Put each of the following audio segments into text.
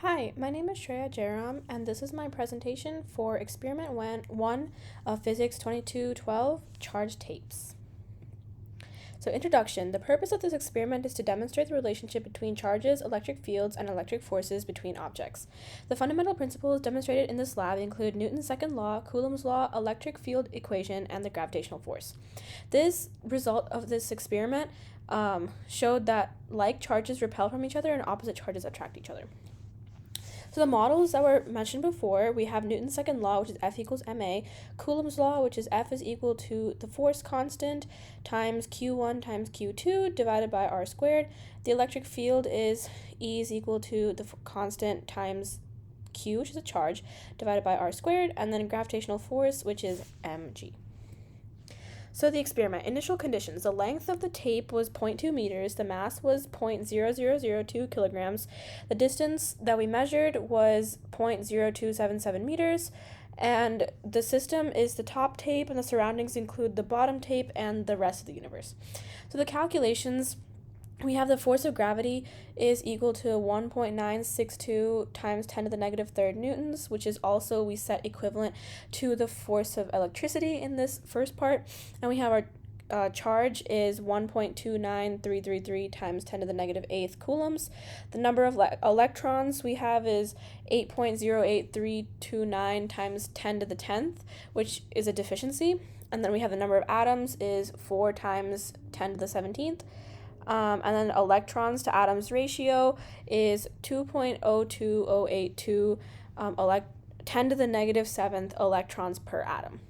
Hi, my name is Shreya Jairam, and this is my presentation for Experiment 1 of Physics 2212, Charge Tapes. So, introduction. The purpose of this experiment is to demonstrate the relationship between charges, electric fields, and electric forces between objects. The fundamental principles demonstrated in this lab include Newton's second law, Coulomb's law, electric field equation, and the gravitational force. This result of this experiment showed that like charges repel from each other and opposite charges attract each other. So the models that were mentioned before, we have Newton's second law, which is F equals ma, Coulomb's law, which is F is equal to the force constant times Q1 times Q2 divided by R squared. The electric field is E is equal to the constant times Q, which is a charge, divided by R squared, and then gravitational force, which is mg. So the experiment, initial conditions. The length of the tape was 0.2 meters. The mass was 0.0002 kilograms. The distance that we measured was 0.0277 meters. And the system is the top tape, and the surroundings include the bottom tape and the rest of the universe. So the calculations, we have the force of gravity is equal to 1.962 times 10 to the negative third newtons, which is also, we set equivalent to the force of electricity in this first part. And we have our charge is 1.29333 times 10 to the negative eighth coulombs. The number of electrons we have is 8.08329 times 10 to the 10th, which is a deficiency. And then we have the number of atoms is 4 times 10 to the 17th. And then electrons to atoms ratio is 2.02082 10 to the negative 7th electrons per atom.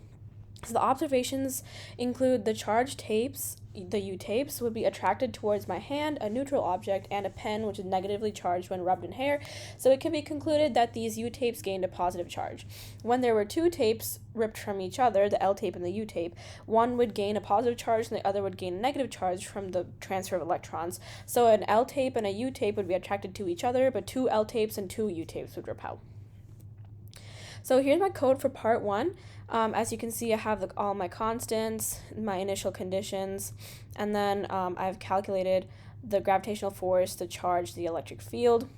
So the observations include the charged tapes, the U-tapes, would be attracted towards my hand, a neutral object, and a pen, which is negatively charged when rubbed in hair. So it can be concluded that these U-tapes gained a positive charge. When there were two tapes ripped from each other, the L-tape and the U-tape, one would gain a positive charge and the other would gain a negative charge from the transfer of electrons. So an L-tape and a U-tape would be attracted to each other, but two L-tapes and two U-tapes would repel. So here's my code for part 1. As you can see, I have all my constants, my initial conditions, and then I've calculated the gravitational force, the charge, the electric field.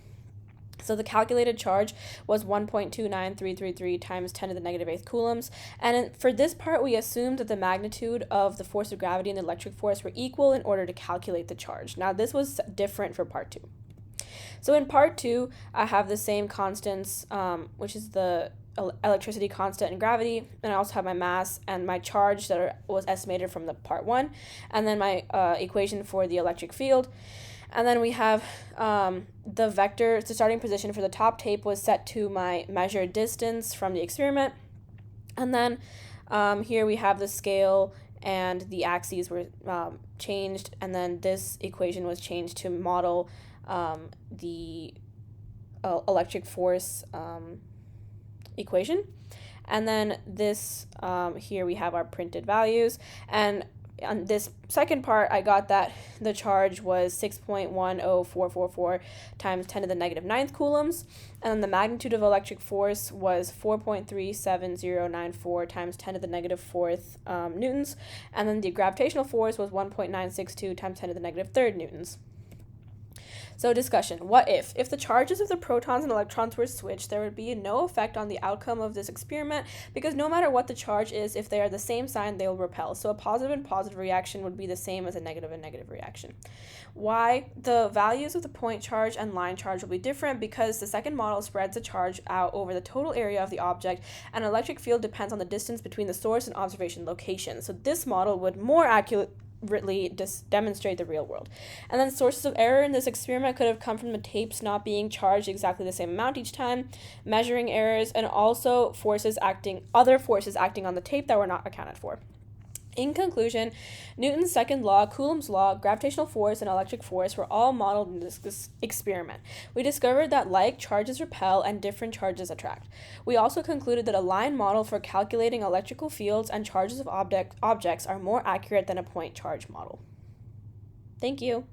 So the calculated charge was 1.29333 times 10 to the negative 8th coulombs. And for this part, we assumed that the magnitude of the force of gravity and the electric force were equal in order to calculate the charge. Now, this was different for part 2. So in part 2, I have the same constants, which is the electricity constant and gravity, and I also have my mass and my charge that was estimated from the part 1, and then my equation for the electric field. And then we have the vector, the starting position for the top tape was set to my measured distance from the experiment. And then here we have the scale and the axes were changed, and then this equation was changed to model the electric force equation. And then this here we have our printed values, and on this second part I got that the charge was 6.10444 times 10 to the negative 9th coulombs, and then the magnitude of electric force was 4.37094 times 10 to the negative 4th newtons, and then the gravitational force was 1.962 times 10 to the negative 3rd newtons. So discussion, what if the charges of the protons and electrons were switched, there would be no effect on the outcome of this experiment, because no matter what the charge is, if they are the same sign, they will repel. So a positive and positive reaction would be the same as a negative and negative reaction. Why? The values of the point charge and line charge will be different because the second model spreads the charge out over the total area of the object, and an electric field depends on the distance between the source and observation location. So this model would more accurately demonstrate the real world. And then sources of error in this experiment could have come from the tapes not being charged exactly the same amount each time, measuring errors, and also other forces acting on the tape that were not accounted for. In conclusion, Newton's second law, Coulomb's law, gravitational force, and electric force were all modeled in this experiment. We discovered that like charges repel and different charges attract. We also concluded that a line model for calculating electrical fields and charges of objects are more accurate than a point charge model. Thank you.